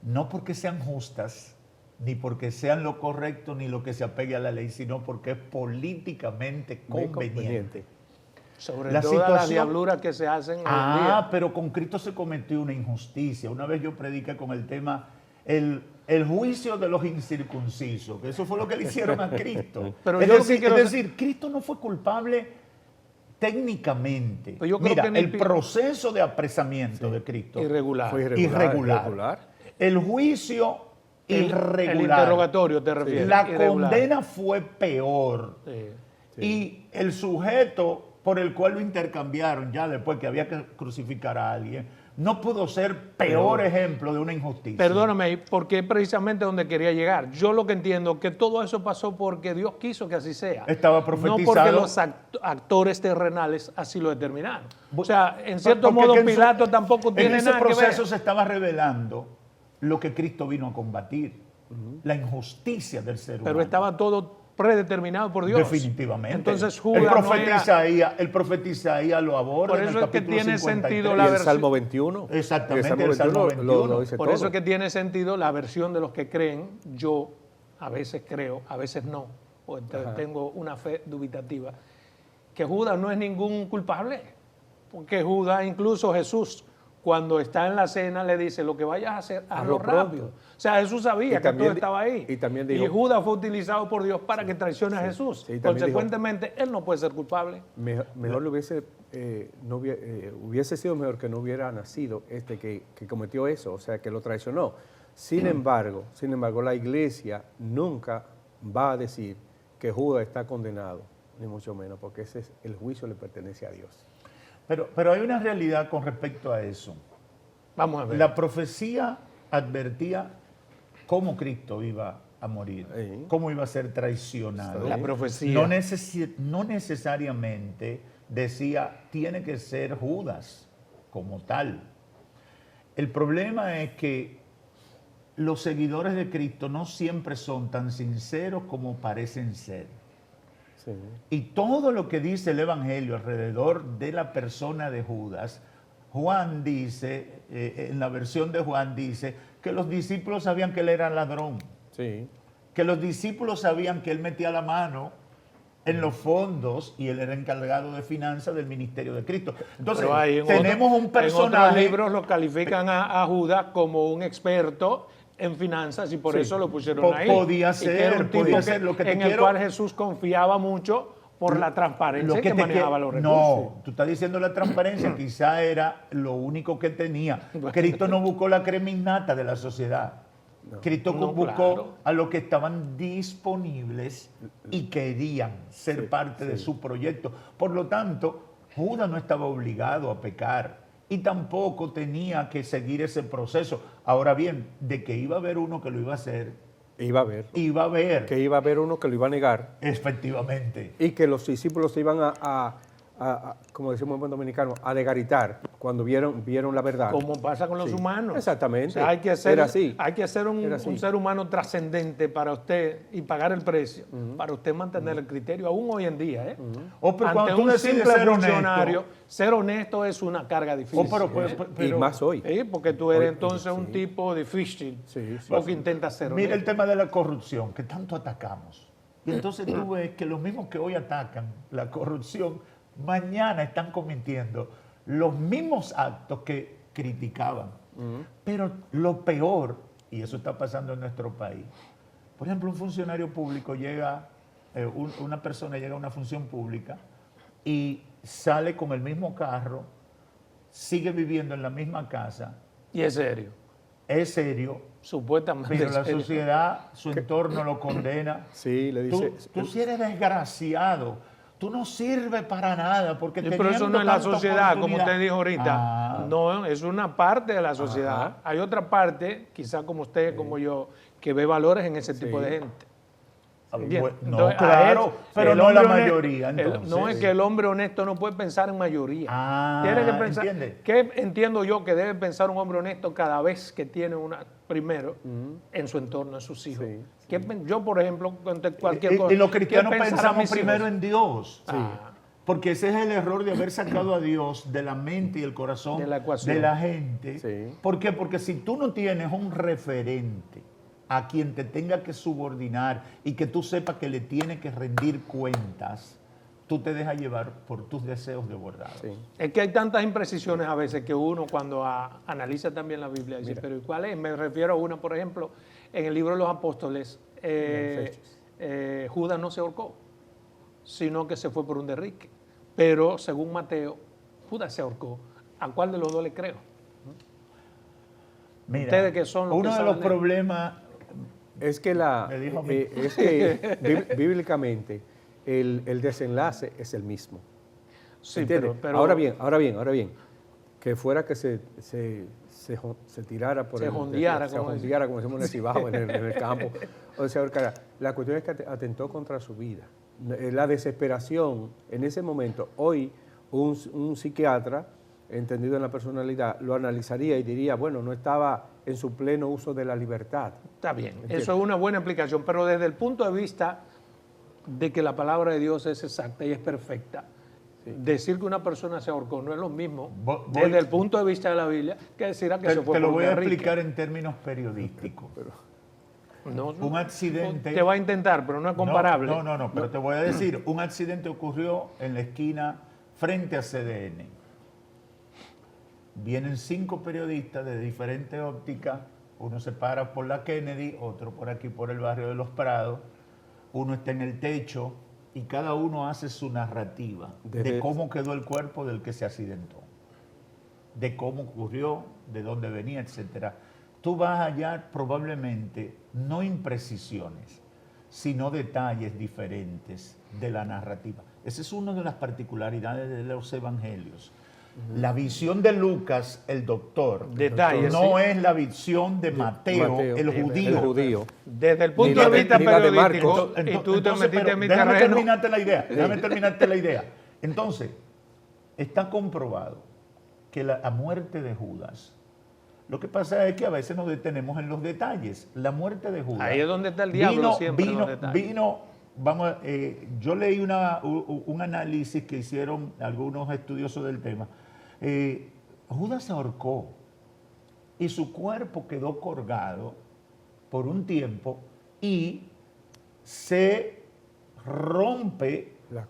no porque sean justas, ni porque sean lo correcto, ni lo que se apegue a la ley, sino porque es políticamente conveniente. Sobre todas las diabluras que se hacen hoy en día. Pero con Cristo se cometió una injusticia. Una vez yo prediqué con el tema el juicio de los incircuncisos, que eso fue lo que le hicieron a Cristo. Pero es decir, Cristo no fue culpable técnicamente. Mira, el proceso de apresamiento de Cristo irregular. Irregular. El juicio irregular. El interrogatorio, te refieres. La condena fue peor. Y el sujeto por el cual lo intercambiaron ya después que había que crucificar a alguien, no pudo ser peor ejemplo de una injusticia. Perdóname, porque es precisamente donde quería llegar. Yo lo que entiendo es que todo eso pasó porque Dios quiso que así sea. Estaba profetizado. No porque los actores terrenales así lo determinaron. O sea, en cierto modo Pilato tampoco tiene nada que ver. En ese proceso se estaba revelando lo que Cristo vino a combatir, la injusticia del ser humano. Pero estaba todo predeterminado por Dios. Definitivamente. Entonces Judas el profeta Isaías lo aborda. Por eso en el es que tiene 53. sentido ¿Y la el versión. Salmo 21? Exactamente, el Salmo 21. Lo dice Por todo. eso es que tiene sentido la versión de los que creen. Yo a veces creo, a veces no, porque tengo una fe dubitativa, que Judas no es ningún culpable. Porque Judas, incluso Jesús, cuando está en la cena, le dice, lo que vayas a hacer, hazlo rápido. O sea, Jesús sabía que todo estaba ahí. Y también dijo, y Judas fue utilizado por Dios para que traicione a Jesús. Consecuentemente, él no puede ser culpable. Mejor le hubiese sido mejor que no hubiera nacido que cometió eso, o sea, que lo traicionó. Sin embargo, la iglesia nunca va a decir que Judas está condenado, ni mucho menos, porque el juicio le pertenece a Dios. Pero hay una realidad con respecto a eso. Vamos a ver. La profecía advertía cómo Cristo iba a morir, cómo iba a ser traicionado. La profecía. No necesariamente decía, tiene que ser Judas como tal. El problema es que los seguidores de Cristo no siempre son tan sinceros como parecen ser. Sí. Y todo lo que dice el Evangelio alrededor de la persona de Judas, Juan dice, en la versión de Juan dice, que los discípulos sabían que él era ladrón. Sí. Que los discípulos sabían que él metía la mano en los fondos y él era encargado de finanzas del ministerio de Cristo. Entonces, tenemos un personaje... En otros libros lo califican a Judas como un experto en finanzas y por eso lo pusieron ahí. Podía ser lo que en el cual Jesús confiaba mucho por la transparencia que manejaba los recursos. No, tú estás diciendo la transparencia, quizá era lo único que tenía. Cristo no buscó la creminnata de la sociedad. Cristo buscó a los que estaban disponibles y querían ser parte de su proyecto. Por lo tanto, Judas no estaba obligado a pecar y tampoco tenía que seguir ese proceso. Ahora bien, de que iba a haber uno que lo iba a hacer, Iba a haber. iba a haber, Que iba a haber uno que lo iba a negar efectivamente. y que los discípulos se iban como decimos en buen dominicano, a degaritar cuando vieron la verdad. Como pasa con los Sí, humanos. exactamente. O sea, hay que ser, Era así. hay que ser Era así. un ser humano trascendente para usted y pagar el precio, para usted mantener el criterio, aún hoy en día. O pero Ante cuando tú un decides simple ser funcionario, honesto, ser honesto es una carga difícil. Y más hoy. Sí, porque tú eres Hoy, entonces un sí. tipo difícil, Sí, sí. porque intentas ser mira el honesto. tema de la corrupción, que tanto atacamos. Y entonces tú ves que los mismos que hoy atacan la corrupción, mañana están cometiendo los mismos actos que criticaban. Pero lo peor, y eso está pasando en nuestro país, por ejemplo, un funcionario público llega, una persona llega a una función pública y sale con el mismo carro, sigue viviendo en la misma casa, Y es serio, es serio, supuestamente. pero es la serio. sociedad, su entorno lo condena. Sí, le Tú, dice. tú sí eres desgraciado, tú no sirves para nada porque Sí, pero eso no es la sociedad, como usted dijo ahorita. Ah. No, es una parte de la sociedad. Ajá. Hay otra parte, quizá como usted, como yo, que ve valores en ese tipo de gente. Bien, No, entonces, claro, a él, pero el no la hombre mayoría. no Entonces. es que el hombre honesto no puede pensar en mayoría. Ah, Tiene que pensar. ¿entiende? ¿Qué entiendo yo que debe pensar un hombre honesto cada vez que tiene primero en su entorno, en sus hijos? Sí, Yo, por ejemplo, ante cualquier cosa. Y los ¿qué cristianos pensarán pensamos mis primero hijos? en Dios. Ah. Porque ese es el error de haber sacado a Dios de la mente y el corazón De la ecuación. de la gente. Sí. ¿Por qué? Porque si tú no tienes un referente a quien te tenga que subordinar y que tú sepas que le tiene que rendir cuentas, tú te dejas llevar por tus deseos desbordados. Sí. Es que hay tantas imprecisiones a veces que uno cuando analiza también la Biblia dice, Mira. pero ¿y cuál es? Me refiero a una, por ejemplo, en el libro de los apóstoles, Judas no se ahorcó, sino que se fue por un derrique. Pero según Mateo, Judas se ahorcó. ¿A cuál de los dos le creo? Mira, Ustedes que son los uno que de los saben problemas, Es que, Me dijo a mí. bíblicamente el desenlace es el mismo. Sí, ¿Entiendes? pero ahora bien, que fuera que se tirara por Se el... jondeara, se como jondeara, como decimos en el Cibao, en el campo. O sea, ahorcara. La cuestión es que atentó contra su vida. La desesperación en ese momento, hoy un psiquiatra, entendido en la personalidad, lo analizaría y diría, bueno, no estaba en su pleno uso de la libertad. está bien, ¿Entiendes? eso es una buena explicación, pero desde el punto de vista de que la palabra de Dios es exacta y es perfecta, decir que una persona se ahorcó no es lo mismo desde el punto de vista de la Biblia que decir a que se fue te lo por voy un a derrique. explicar en términos periodísticos. No, Un accidente... Te va a intentar, pero no es comparable. No, pero te voy a decir, un accidente ocurrió en la esquina frente a CDN. Vienen 5 periodistas de diferentes ópticas, uno se para por la Kennedy, otro por aquí por el barrio de Los Prados, uno está en el techo y cada uno hace su narrativa de cómo quedó el cuerpo del que se accidentó, de cómo ocurrió, de dónde venía, etcétera. Tú vas a hallar probablemente no imprecisiones, sino detalles diferentes de la narrativa. Esa es una de las particularidades de los evangelios. La visión de Lucas, el doctor, Detalles, no sí. es la visión de Mateo, el judío. El judío. Desde el Ni punto la de de- vista ni la de periodístico, Marcos. y tú te metiste pero en mi déjame terreno. terminarte la idea, Entonces, está comprobado que la muerte de Judas, lo que pasa es que a veces nos detenemos en los detalles. La muerte de Judas. Ahí es donde está el diablo siempre, en los detalles. Yo leí un análisis que hicieron algunos estudiosos del tema. Judas se ahorcó y su cuerpo quedó colgado por un tiempo y se rompe La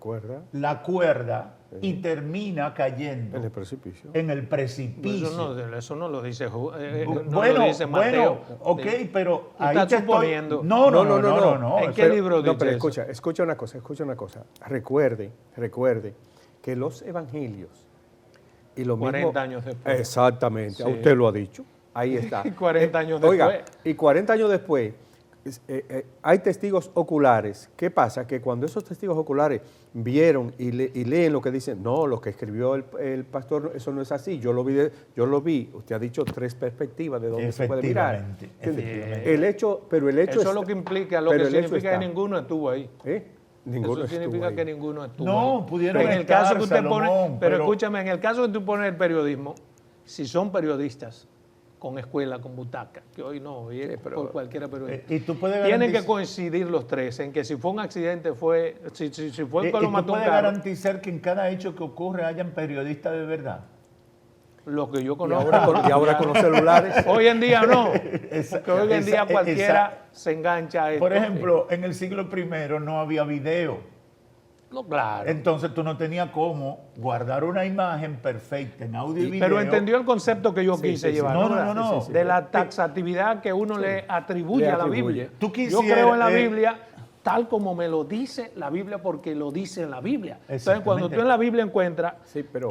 cuerda y termina cayendo en el precipicio. en el precipicio. Eso no lo dice, no Bueno, lo dice Mateo. ok, pero Tú ahí estás te estoy... suponiendo. No. ¿En qué libro No, dice pero eso? escucha una cosa. Recuerde que los evangelios y lo 40 mismo... años después. Exactamente, Sí. a usted lo ha dicho. Ahí está. 40 años Oiga, después. y 40 años después, hay testigos oculares. ¿Qué pasa? Que cuando esos testigos oculares vieron y leen lo que dicen, no, lo que escribió el pastor, eso no es así, yo lo vi. Usted ha dicho 3 perspectivas de dónde se puede mirar. Efectivamente. El hecho eso es lo que implica, lo que significa que ninguno estuvo ahí. Ninguno eso significa que ninguno estuvo no, ahí. pudieron en el estar, caso que usted Salomón, pone, pero escúchame, en el caso que tú pones el periodismo, si son periodistas con escuela, con butaca, que hoy no, hoy es por cualquiera periodista. Y tú puedes tienen que coincidir los 3 en que si fue un accidente, si fue que lo mató un carro. garantizar que en cada hecho que ocurre hayan periodistas de verdad. Lo que yo conozco. Y ahora con los celulares. Hoy en día no. Porque hoy en día cualquiera se engancha a esto. Por ejemplo, en el siglo I no había video. No, claro. Entonces tú no tenías cómo guardar una imagen perfecta en audio y video. Pero entendió el concepto que yo quise llevar. No. De la taxatividad que uno le atribuye a la Biblia. Yo quisieras, creo en la Biblia tal como me lo dice la Biblia, porque lo dice en la Biblia. Entonces, cuando tú en la Biblia encuentras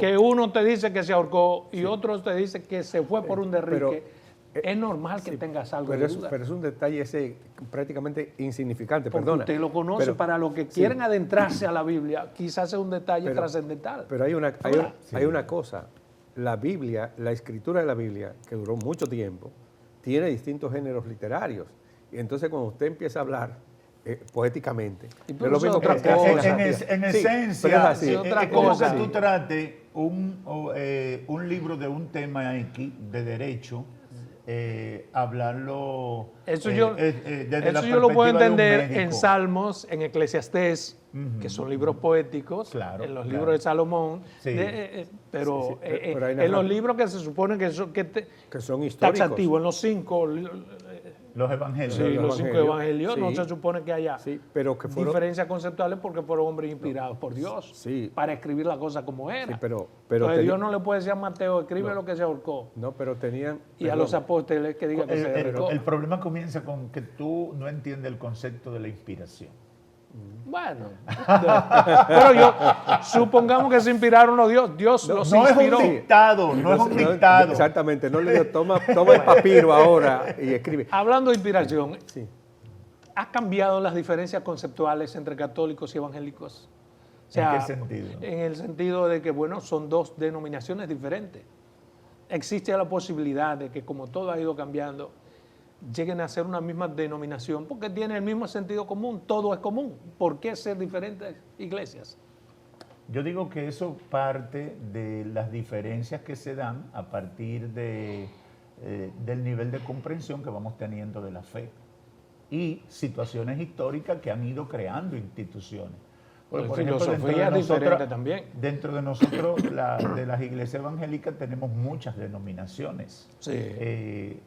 que uno te dice que se ahorcó y otro te dice que se fue por un derrique, es normal que tengas algo de duda. Pero es un detalle ese prácticamente insignificante, porque perdona. Usted lo conoce, para los que quieren adentrarse a la Biblia, quizás es un detalle trascendental. Pero hay una cosa, la Biblia, la escritura de la Biblia, que duró mucho tiempo, tiene distintos géneros literarios. Y entonces cuando usted empieza a hablar poéticamente, es lo mismo que en esencia, es otra como cosa. que tú trates un libro de un tema X de derecho, hablarlo eso desde la yo lo puedo perspectiva de un entender médico. en Salmos, en Eclesiastés, que son libros poéticos, en los libros de Salomón, pero en los libros que se supone que son históricos, taxativos, en los 5 los evangelios. Sí, los 5 evangelios no se supone que haya pero que fueron diferencias conceptuales porque fueron hombres inspirados por Dios para escribir la cosa como era. Entonces Dios no le puede decir a Mateo, escribe lo que se ahorcó. No, pero tenían... Y a los apóstoles que digan que se ahorcó. El problema comienza con que tú no entiendes el concepto de la inspiración. Bueno, pero supongamos que se inspiraron los Dios los inspiró. No es un dictado. Exactamente, no le digo, toma el papiro ahora y escribe. Hablando de inspiración, ¿ha cambiado las diferencias conceptuales entre católicos y evangélicos? O sea, ¿en qué sentido? En el sentido de que, bueno, son 2 denominaciones diferentes. Existe la posibilidad de que, como todo ha ido cambiando, lleguen a ser una misma denominación, porque tiene el mismo sentido común, todo es común. ¿Por qué ser diferentes iglesias? Yo digo que eso parte de las diferencias que se dan a partir del nivel de comprensión que vamos teniendo de la fe y situaciones históricas que han ido creando instituciones. Porque, por ejemplo, dentro de nosotros, de las iglesias evangélicas, tenemos muchas denominaciones.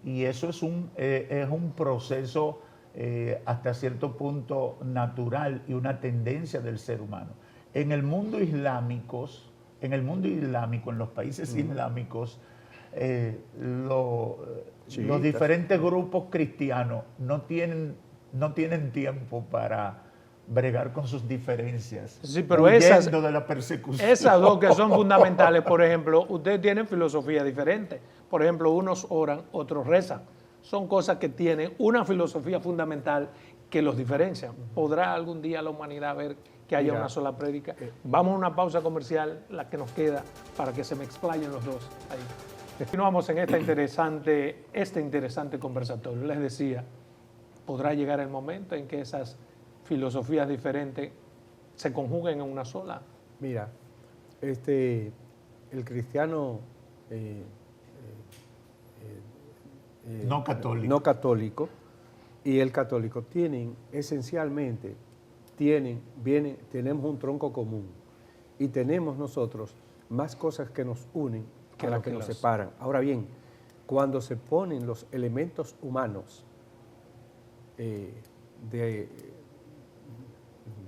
Y eso es un proceso hasta cierto punto natural y una tendencia del ser humano. En el mundo islámico, en los países islámicos, los diferentes grupos cristianos no tienen tiempo para bregar con sus diferencias, pero huyendo de la persecución. Esas 2 que son fundamentales, por ejemplo, ustedes tienen filosofía diferente. Por ejemplo, unos oran, otros rezan. Son cosas que tienen una filosofía fundamental que los diferencian. ¿Podrá algún día la humanidad ver que haya una sola prédica? Vamos a una pausa comercial, la que nos queda, para que se me explayen los 2 ahí. Continuamos en este interesante conversatorio. Les decía, ¿podrá llegar el momento en que esas filosofías diferentes se conjuguen en una sola? Mira, el cristiano no católico y el católico tenemos un tronco común y tenemos nosotros más cosas que nos unen que las que nos separan. Ahora bien, cuando se ponen los elementos humanos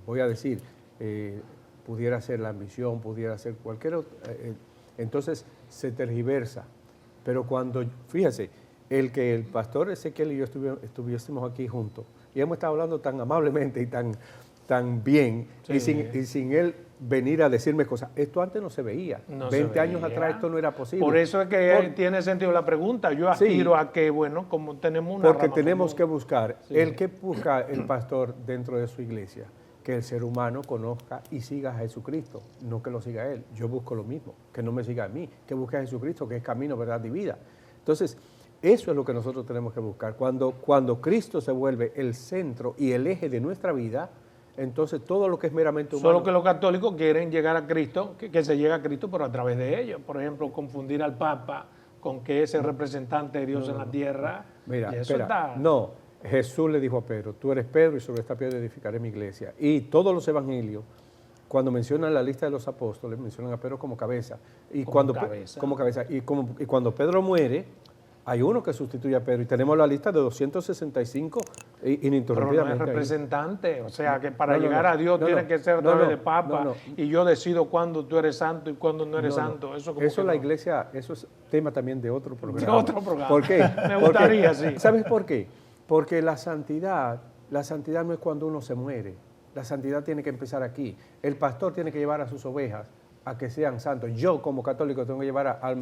voy a decir, pudiera ser la ambición, pudiera ser cualquier otro, entonces se tergiversa. Pero cuando, fíjese, el pastor Ezequiel y yo estuviésemos aquí juntos y hemos estado hablando tan amablemente y tan tan bien Sí. y sin él venir a decirme cosas. Esto antes no se veía. No se 20 años veía. atrás esto no era posible. Por eso es que tiene sentido la pregunta. Yo aspiro a que, bueno, como tenemos una Porque rama tenemos común. que buscar, Sí. el que busca el pastor dentro de su iglesia, que el ser humano conozca y siga a Jesucristo, no que lo siga a él. Yo busco lo mismo, que no me siga a mí, que busque a Jesucristo, que es camino, verdad y vida. Entonces, eso es lo que nosotros tenemos que buscar. Cuando Cristo se vuelve el centro y el eje de nuestra vida, entonces todo lo que es meramente humano... Solo que los católicos quieren llegar a Cristo, que se llega a Cristo, pero a través de ellos. Por ejemplo, confundir al Papa con que es el representante de Dios en la tierra. Mira, y eso espera, está... no, Jesús le dijo a Pedro, tú eres Pedro y sobre esta piedra edificaré mi iglesia. Y todos los evangelios, cuando mencionan la lista de los apóstoles, mencionan a Pedro como cabeza. Y Como como cabeza. cabeza. Y cuando Pedro muere, hay uno que sustituye a Pedro. Y tenemos la lista de 265 Pero no es ininterrumpidamente. ahí. representante, o sea que para No, no, llegar no. a Dios No, tiene no. que ser a No, través no. de Papa, No, no. y yo decido cuándo tú eres santo y cuándo no eres No, no. santo. Eso, como Eso que la no. iglesia, eso es tema también de otro programa. De otro programa. ¿Por qué? Me gustaría, sí. ¿Sabes por qué? Porque la santidad no es cuando uno se muere. La santidad tiene que empezar aquí. El pastor tiene que llevar a sus ovejas a que sean santos. Yo como católico tengo que llevar a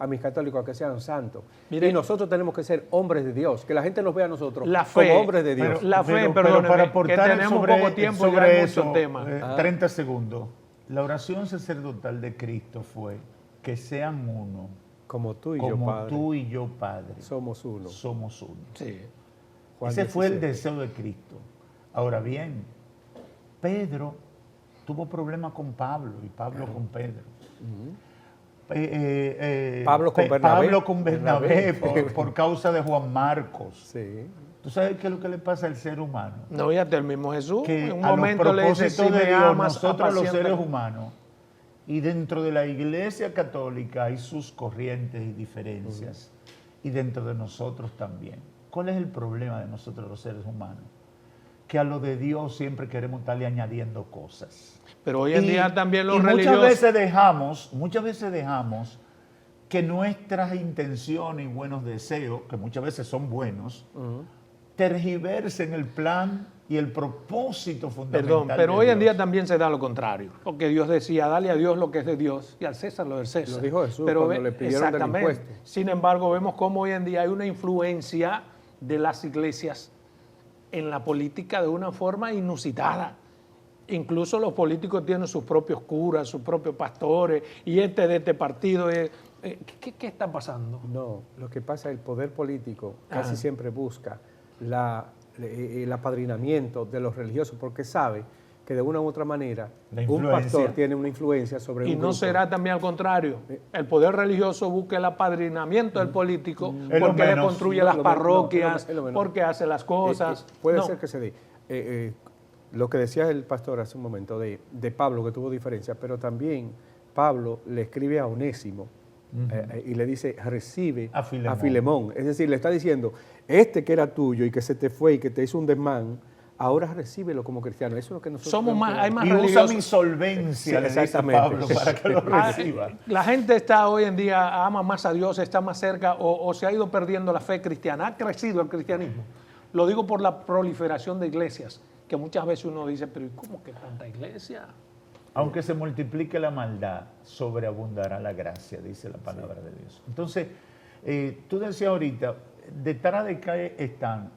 mis católicos a que sean santos. Mire, y nosotros tenemos que ser hombres de Dios, que la gente nos vea a nosotros La fe, como hombres de Dios. Pero- La fe, pero perdóneme, para que aportar tenemos sobre- poco tiempo y sobre hay eso, muchos temas. 30 segundos. La oración sacerdotal de Cristo fue que sean uno, Como tú y yo, como Padre, tú y yo, Padre, somos uno. somos uno. Sí. Juan Ese fue el 17. deseo de Cristo. Ahora bien, Pedro tuvo problemas con Pablo y Pablo con Pedro. Pablo con Bernabé. Pablo con Bernabé por causa de Juan Marcos. Sí. ¿Tú sabes qué es lo que le pasa al ser humano? No, fíjate, el mismo Jesús Que en un a los momento le dice, propósitos si de me Dios, amas, nosotros los apacienta". seres humanos, y dentro de la Iglesia Católica hay sus corrientes y diferencias, y dentro de nosotros también. ¿Cuál es el problema de nosotros los seres humanos? Que a lo de Dios siempre queremos estarle añadiendo cosas. Pero hoy en Y- día también los y religiosos... muchas veces dejamos que nuestras intenciones y buenos deseos, que muchas veces son buenos, tergiversen el plan y el propósito fundamental. Perdón, pero de hoy en Dios. día también se da lo contrario, porque Dios decía, dale a Dios lo que es de Dios y al César lo del César. Lo dijo Jesús Pero cuando le pidieron del exactamente. impuesto. Sin embargo, vemos cómo hoy en día hay una influencia de las iglesias en la política de una forma inusitada. Incluso los políticos tienen sus propios curas, sus propios pastores, y de este partido. ¿Qué está pasando? No, lo que pasa es que el poder político casi Ajá. siempre busca el apadrinamiento de los religiosos porque sabe que de una u otra manera La un influencia. pastor tiene una influencia sobre Y un no grupo. será también al contrario. El poder religioso busca el apadrinamiento del político Es lo porque le menos. construye No, las lo menos, parroquias, es lo menos. porque hace las cosas. Puede No. ser que se dé. Lo que decía el pastor hace un momento de Pablo, que tuvo diferencia, pero también Pablo le escribe a Onésimo y le dice, recibe A Filemón. Filemón. Es decir, le está diciendo, este que era tuyo y que se te fue y que te hizo un desmán, ahora recíbelo como cristiano. Eso es lo que nosotros Somos tenemos más, que hay ver. más Y usa religiosos. mi solvencia, Sí, le dice exactamente. Pablo, para que lo Ah, reciba. La gente está hoy en día, ama más a Dios, está más cerca o se ha ido perdiendo la fe cristiana. Ha crecido el cristianismo. Lo digo por la proliferación de iglesias, que muchas veces uno dice, pero ¿y cómo que tanta iglesia? Aunque se multiplique la maldad, sobreabundará la gracia, dice la palabra de Dios. Entonces, tú decías ahorita, detrás de qué están,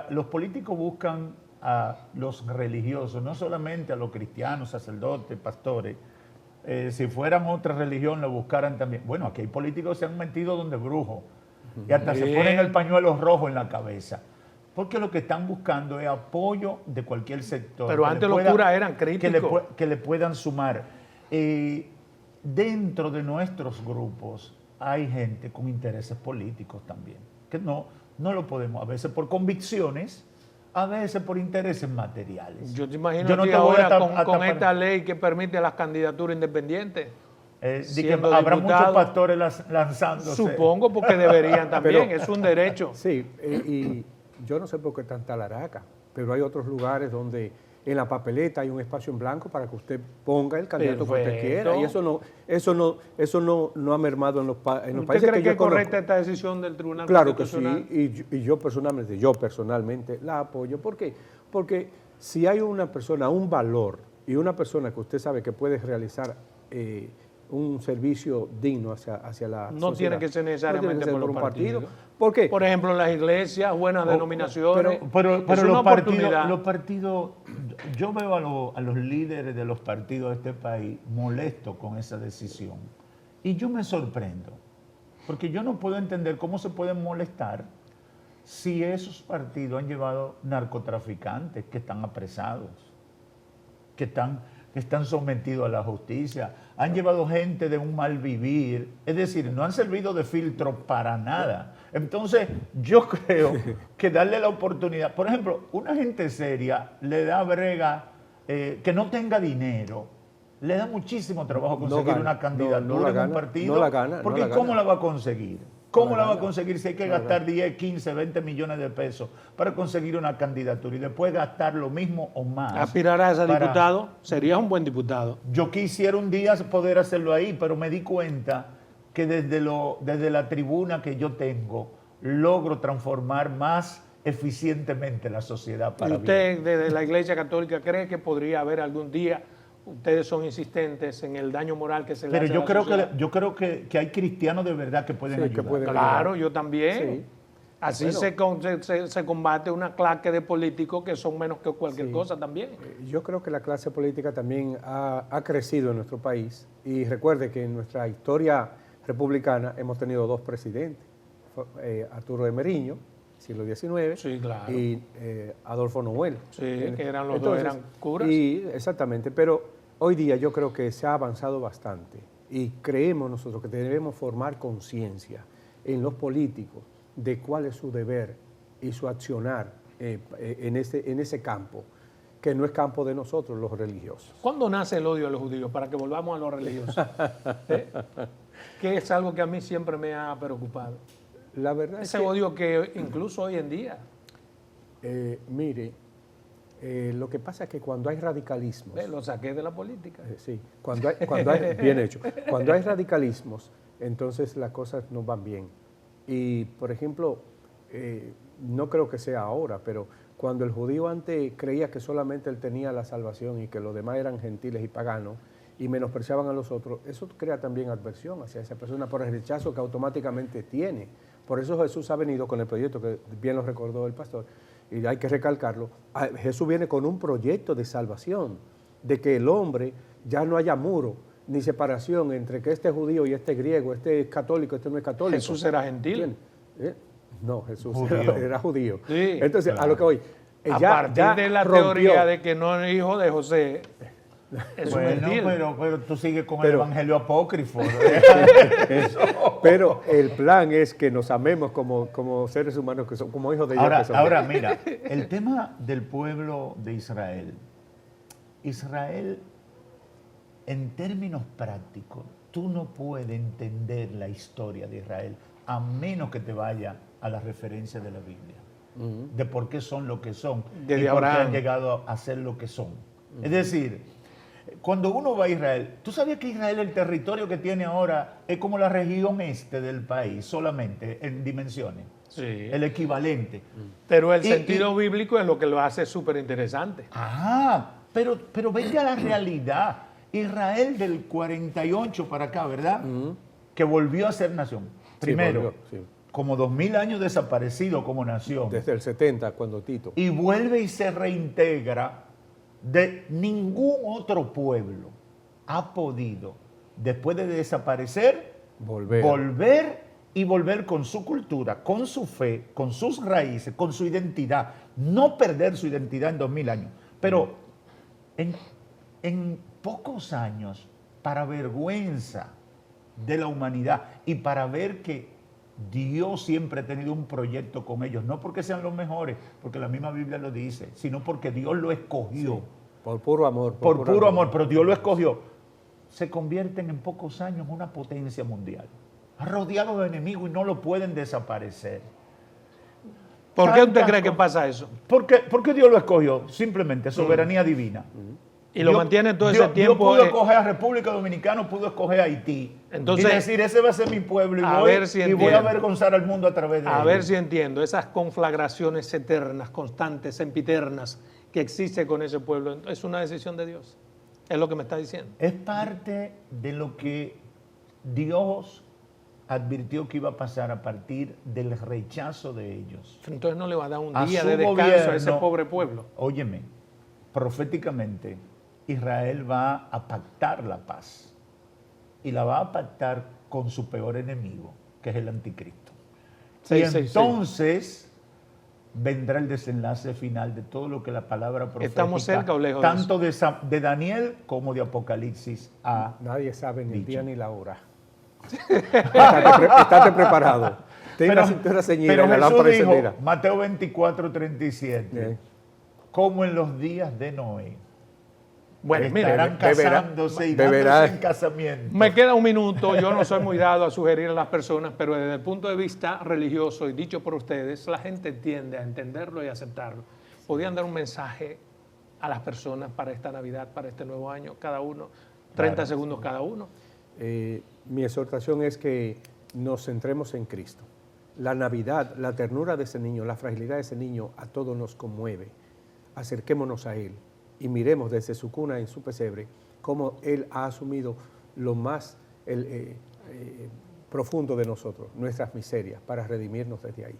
los políticos buscan a los religiosos, no solamente a los cristianos, sacerdotes, pastores. Si fueran otra religión, lo buscaran también. Bueno, aquí hay políticos que se han metido donde brujos y hasta se Bien. ponen el pañuelo rojo en la cabeza. Porque lo que están buscando es apoyo de cualquier sector. Pero que le antes los curas eran críticos. que le puedan sumar. Dentro de nuestros grupos hay gente con intereses políticos también, que no lo podemos, a veces por convicciones, a veces por intereses materiales. Yo te imagino Yo no que te voy a ahora tap- a con tapar- esta ley que permite las candidaturas independientes. Di que siendo habrá diputado, muchos pastores lanzándose. Supongo porque deberían también, Pero- es un derecho. Sí, y yo no sé por qué tanta laraca, pero hay otros lugares donde en la papeleta hay un espacio en blanco para que usted ponga el candidato que usted Perfecto. quiera. Y eso no ha mermado en los ¿Usted países cree que yo es conozco. correcta esta decisión del Tribunal Claro que sí, Constitucional? y yo personalmente la apoyo. ¿Por qué? Porque Si hay una persona, un valor y una persona que usted sabe que puede realizar un servicio digno hacia la No sociedad, tiene que ser necesariamente por los partidos. ¿Por qué? Por ejemplo, las iglesias, buenas denominaciones. Pero es una los partidos, yo veo a los líderes de los partidos de este país molestos con esa decisión. Y yo me sorprendo, porque yo no puedo entender cómo se pueden molestar si esos partidos han llevado narcotraficantes que están apresados, que están sometidos a la justicia, han llevado gente de un mal vivir, es decir, no han servido de filtro para nada. Entonces, yo creo que darle la oportunidad, por ejemplo, una gente seria le da brega, que no tenga dinero, le da muchísimo trabajo conseguir una candidatura en un partido, no la gana, porque ¿cómo la va a conseguir? ¿Cómo la va a conseguir si hay que gastar 10, 15, 20 millones de pesos para conseguir una candidatura y después gastar lo mismo o más? ¿Aspirarás a diputado? Serías un buen diputado. Yo quisiera un día poder hacerlo ahí, pero me di cuenta que desde la tribuna que yo tengo logro transformar más eficientemente la sociedad para ¿Y usted bien. desde la Iglesia Católica cree que podría haber algún día, ustedes son insistentes en el daño moral que se le Pero hace a la sociedad? yo creo que hay cristianos de verdad que pueden Sí, que ayudar. pueden Claro, yo también. Sí. Así Bueno. se combate una clase de políticos que son menos que cualquier Sí. cosa también. Yo creo que la clase política también ha crecido en nuestro país y recuerde que en nuestra historia republicana hemos tenido dos presidentes, Arturo de Meriño, siglo XIX, Sí, claro. y Adolfo Noel. Sí, que eran los dos, eran curas. Exactamente, pero hoy día yo creo que se ha avanzado bastante y creemos nosotros que debemos formar conciencia en los políticos de cuál es su deber y su accionar en ese campo, que no es campo de nosotros los religiosos. ¿Cuándo nace el odio a los judíos? Para que volvamos a los religiosos. Que es algo que a mí siempre me ha preocupado. La verdad Ese es que, odio que incluso hoy en día, mire, lo que pasa es que cuando hay radicalismos, lo saqué de la política. sí, cuando hay bien hecho, cuando hay radicalismos, entonces las cosas no van bien. Y, por ejemplo, no creo que sea ahora, pero cuando el judío antes creía que solamente él tenía la salvación y que los demás eran gentiles y paganos y menospreciaban a los otros, eso crea también adversión hacia esa persona por el rechazo que automáticamente tiene. Por eso Jesús ha venido con el proyecto, que bien lo recordó el pastor, y hay que recalcarlo. Jesús viene con un proyecto de salvación, de que el hombre ya no haya muro ni separación entre que este es judío y este es griego, este es católico, este no es católico. Jesús era gentil. No, Jesús Judío. era judío. Sí, Entonces, claro. a lo que voy. A partir de la teoría de que no es hijo de José, es un Bueno, gentil. pero tú sigues con el Pero- evangelio apócrifo. Pero el plan es que nos amemos como seres humanos, que son, como hijos de Dios. que somos. Ahora, mira, el tema del pueblo de Israel. Israel, en términos prácticos, tú no puedes entender la historia de Israel a menos que te vaya a la referencia de la Biblia, de por qué son lo que son Desde y por qué Abraham. han llegado a ser lo que son. Es decir, cuando uno va a Israel, ¿tú sabías que Israel, el territorio que tiene ahora, es como la región este del país, solamente en dimensiones? Sí. El equivalente. Pero el Y- sentido bíblico es lo que lo hace súper interesante. Pero vete a la realidad. Israel del 48 para acá, ¿verdad? Que volvió a ser nación. Sí, Primero, volvió, sí. como 2000 años desaparecido como nación. Desde el 70, cuando Tito. Y vuelve y se reintegra. De ningún otro pueblo ha podido, después de desaparecer, volver con su cultura, con su fe, con sus raíces, con su identidad. No perder su identidad en 2000 años. Pero en pocos años, para vergüenza de la humanidad y para ver que Dios siempre ha tenido un proyecto con ellos, no porque sean los mejores, porque la misma Biblia lo dice, sino porque Dios lo escogió. Sí, por puro amor. Por puro amor, pero Dios lo escogió. Se convierten en pocos años en una potencia mundial, rodeados de enemigos y no lo pueden desaparecer. ¿Por qué usted Tantas cree que cosas. pasa eso? ¿Por qué Dios lo escogió? Simplemente soberanía divina. Y lo mantiene todo ese Dios tiempo. pudo escoger a República Dominicana, pudo escoger a Haití. Entonces, y decir, ese va a ser mi pueblo y a voy, ver si y voy entiendo. a avergonzar al mundo a través de A ellos. ver si entiendo, esas conflagraciones eternas, constantes, sempiternas, que existe con ese pueblo. Es una decisión de Dios. Es lo que me está diciendo. Es parte de lo que Dios advirtió que iba a pasar a partir del rechazo de ellos. Entonces no le va a dar un A día su de descanso gobierno, a ese pobre pueblo. Óyeme, proféticamente, Israel va a pactar la paz. Y la va a pactar con su peor enemigo, que es el anticristo. Y entonces vendrá el desenlace final de todo lo que la palabra profética, ¿Estamos cerca o lejos tanto de Daniel como de Apocalipsis Nadie sabe ni el dicho. día ni la hora. Estate preparado. Ten la cintura ceñida pero y la Jesús lámpara dijo, encendida. Mateo 24, 37, Bien. como en los días de Noé. Bueno, Estarán mire, casándose y beberá. dándose en casamiento. me queda un minuto. Yo no soy muy dado a sugerir a las personas, pero desde el punto de vista religioso y dicho por ustedes, la gente tiende a entenderlo y aceptarlo. ¿Podrían dar un mensaje a las personas para esta Navidad, para este nuevo año, cada uno? 30 Claro. segundos cada uno. Mi exhortación es que nos centremos en Cristo. La Navidad, la ternura de ese niño, la fragilidad de ese niño, a todos nos conmueve. Acerquémonos a Él y miremos desde su cuna en su pesebre cómo Él ha asumido lo más profundo de nosotros, nuestras miserias, para redimirnos desde ahí.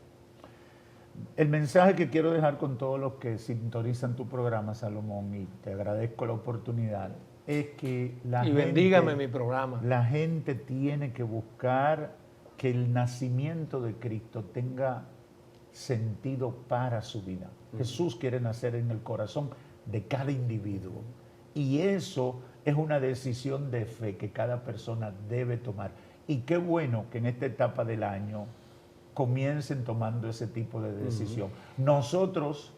El mensaje que quiero dejar con todos los que sintonizan tu programa, Salomón, y te agradezco la oportunidad, es que Y bendígame mi programa. La gente tiene que buscar que el nacimiento de Cristo tenga sentido para su vida. Jesús quiere nacer en el corazón de cada individuo. Y eso es una decisión de fe que cada persona debe tomar. Y qué bueno que en esta etapa del año comiencen tomando ese tipo de decisión. Nosotros,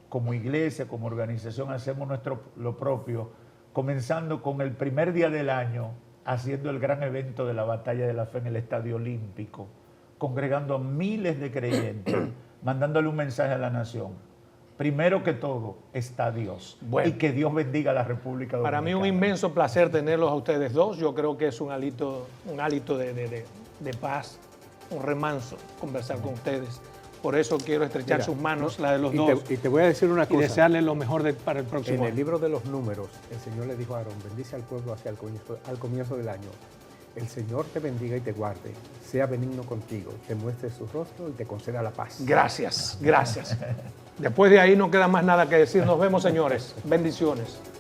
como iglesia, como organización, hacemos lo propio, comenzando con el primer día del año, haciendo el gran evento de la Batalla de la Fe en el Estadio Olímpico, congregando a miles de creyentes, mandándole un mensaje a la nación. Primero que todo está Dios. Bueno. Y que Dios bendiga a la República Dominicana. Para mí un inmenso placer tenerlos a ustedes dos. Yo creo que es un hálito de paz, un remanso conversar con ustedes. Por eso quiero estrechar sus manos, la de los dos. Y te voy a decir una Y cosa. desearles lo mejor para el próximo En el año. libro de los números, el Señor le dijo a Aarón, bendice al pueblo hacia al comienzo del año. El Señor te bendiga y te guarde, sea benigno contigo, te muestre su rostro y te conceda la paz. Gracias, gracias. Después de ahí no queda más nada que decir. Nos vemos, señores. Bendiciones.